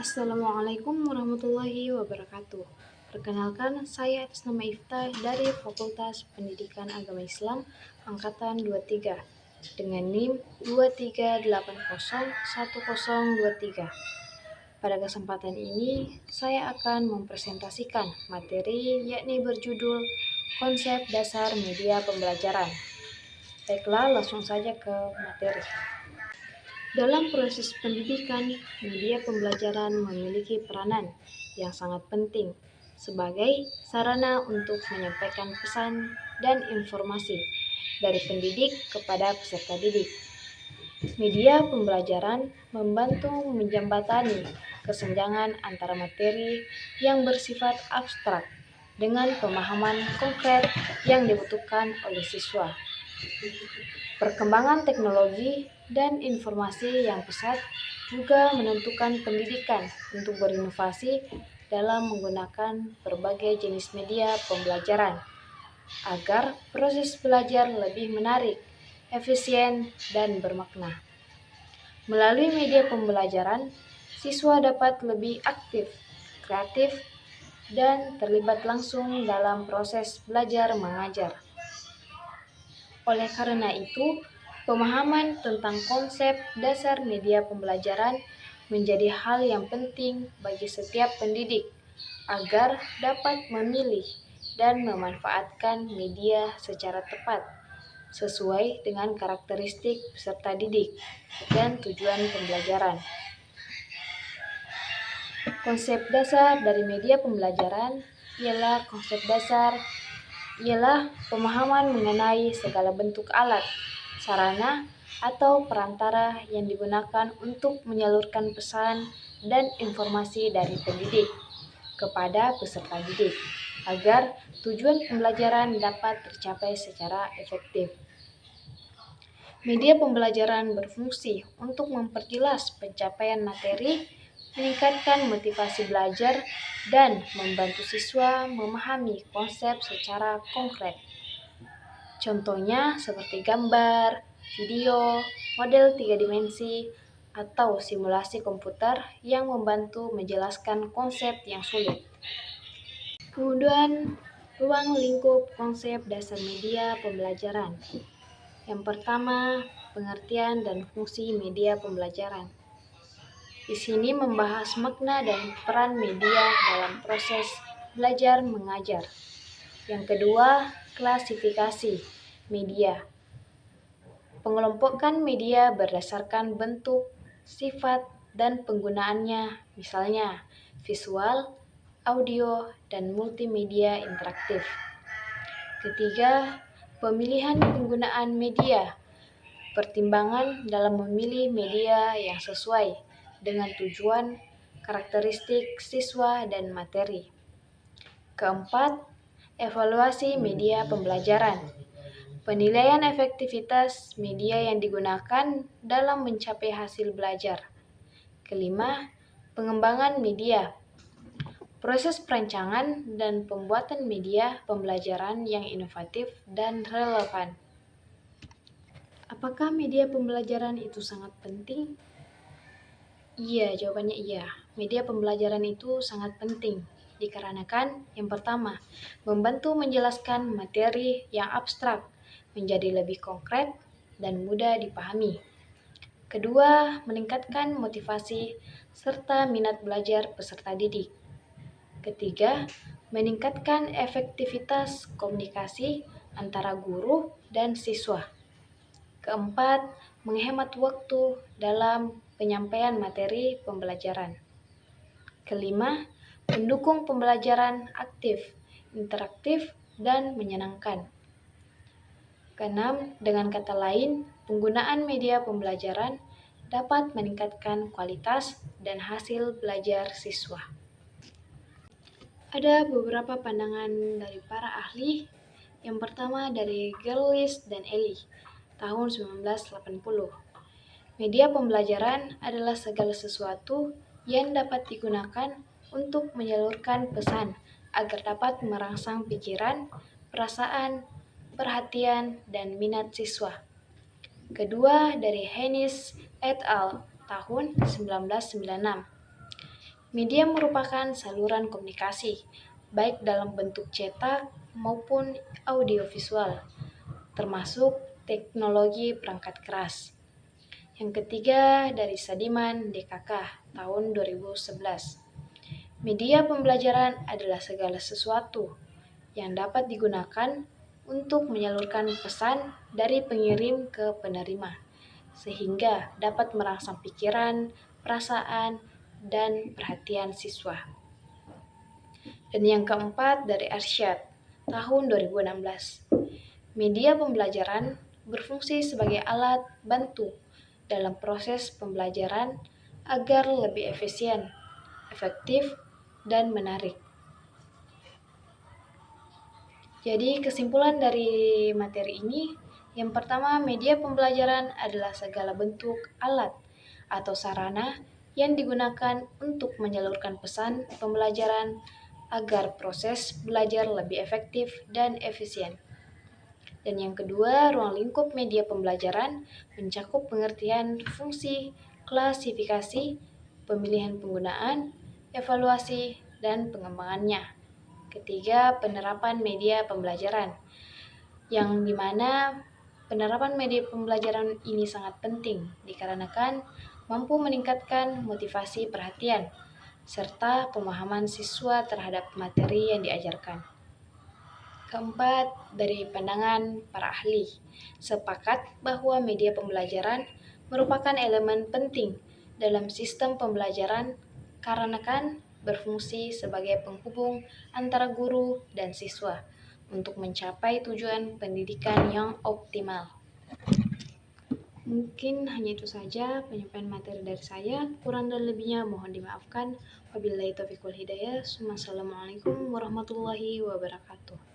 Assalamualaikum warahmatullahi wabarakatuh. Perkenalkan, saya atas nama Ifta dari Fakultas Pendidikan Agama Islam Angkatan 23 dengan NIM 23801023. Pada kesempatan ini, saya akan mempresentasikan materi yakni berjudul Konsep Dasar Media Pembelajaran. Baiklah, langsung saja ke materi. Dalam proses pendidikan, media pembelajaran memiliki peranan yang sangat penting sebagai sarana untuk menyampaikan pesan dan informasi dari pendidik kepada peserta didik. Media pembelajaran membantu menjembatani kesenjangan antara materi yang bersifat abstrak dengan pemahaman konkret yang dibutuhkan oleh siswa. Perkembangan teknologi dan informasi yang pesat juga menentukan pendidikan untuk berinovasi dalam menggunakan berbagai jenis media pembelajaran agar proses belajar lebih menarik, efisien, dan bermakna. Melalui media pembelajaran, siswa dapat lebih aktif, kreatif, dan terlibat langsung dalam proses belajar mengajar. Oleh karena itu, pemahaman tentang konsep dasar media pembelajaran menjadi hal yang penting bagi setiap pendidik agar dapat memilih dan memanfaatkan media secara tepat sesuai dengan karakteristik peserta didik dan tujuan pembelajaran. Konsep dasar dari media pembelajaran ialah pemahaman mengenai segala bentuk alat, sarana, atau perantara yang digunakan untuk menyalurkan pesan dan informasi dari pendidik kepada peserta didik, agar tujuan pembelajaran dapat tercapai secara efektif. Media pembelajaran berfungsi untuk memperjelas pencapaian materi, meningkatkan motivasi belajar, dan membantu siswa memahami konsep secara konkret. Contohnya seperti gambar, video, model 3 dimensi, atau simulasi komputer yang membantu menjelaskan konsep yang sulit. Kemudian, ruang lingkup konsep dasar media pembelajaran. Yang pertama, pengertian dan fungsi media pembelajaran. Di sini membahas makna dan peran media dalam proses belajar mengajar. Yang kedua, klasifikasi media. Pengelompokan media berdasarkan bentuk, sifat, dan penggunaannya, misalnya visual, audio, dan multimedia interaktif. Ketiga, pemilihan penggunaan media. Pertimbangan dalam memilih media yang sesuai dengan tujuan, karakteristik siswa, dan materi. Keempat, evaluasi media pembelajaran. Penilaian efektivitas media yang digunakan dalam mencapai hasil belajar. Kelima, pengembangan media. Proses perancangan dan pembuatan media pembelajaran yang inovatif dan relevan. Apakah media pembelajaran itu sangat penting? Iya, jawabannya iya. Media pembelajaran itu sangat penting dikarenakan yang pertama, membantu menjelaskan materi yang abstrak menjadi lebih konkret dan mudah dipahami. Kedua, meningkatkan motivasi serta minat belajar peserta didik. Ketiga, meningkatkan efektivitas komunikasi antara guru dan siswa. Keempat, menghemat waktu dalam penyampaian materi pembelajaran. Kelima, mendukung pembelajaran aktif, interaktif, dan menyenangkan. Keenam, dengan kata lain, penggunaan media pembelajaran dapat meningkatkan kualitas dan hasil belajar siswa. Ada beberapa pandangan dari para ahli. Yang pertama dari Gerlis dan Eli, tahun 1980. Media pembelajaran adalah segala sesuatu yang dapat digunakan untuk menyalurkan pesan agar dapat merangsang pikiran, perasaan, perhatian, dan minat siswa. Kedua dari Hennis et al. Tahun 1996. Media merupakan saluran komunikasi, baik dalam bentuk cetak maupun audiovisual, termasuk teknologi perangkat keras. Yang ketiga dari Sadiman DKK tahun 2011. Media pembelajaran adalah segala sesuatu yang dapat digunakan untuk menyalurkan pesan dari pengirim ke penerima, sehingga dapat merangsang pikiran, perasaan, dan perhatian siswa. Dan yang keempat dari Arsyad tahun 2016. Media pembelajaran berfungsi sebagai alat bantu dalam proses pembelajaran agar lebih efisien, efektif, dan menarik. Jadi kesimpulan dari materi ini, yang pertama, media pembelajaran adalah segala bentuk alat atau sarana yang digunakan untuk menyalurkan pesan pembelajaran agar proses belajar lebih efektif dan efisien. Dan yang kedua, ruang lingkup media pembelajaran mencakup pengertian fungsi, klasifikasi, pemilihan penggunaan, evaluasi, dan pengembangannya. Ketiga, penerapan media pembelajaran, yang dimana penerapan media pembelajaran ini sangat penting dikarenakan mampu meningkatkan motivasi perhatian serta pemahaman siswa terhadap materi yang diajarkan. Keempat, dari pandangan para ahli, sepakat bahwa media pembelajaran merupakan elemen penting dalam sistem pembelajaran karena kan berfungsi sebagai penghubung antara guru dan siswa untuk mencapai tujuan pendidikan yang optimal. Mungkin hanya itu saja penyampaian materi dari saya. Kurang dan lebihnya mohon dimaafkan. Wabillahi taufiq wal hidayah. Assalamualaikum warahmatullahi wabarakatuh.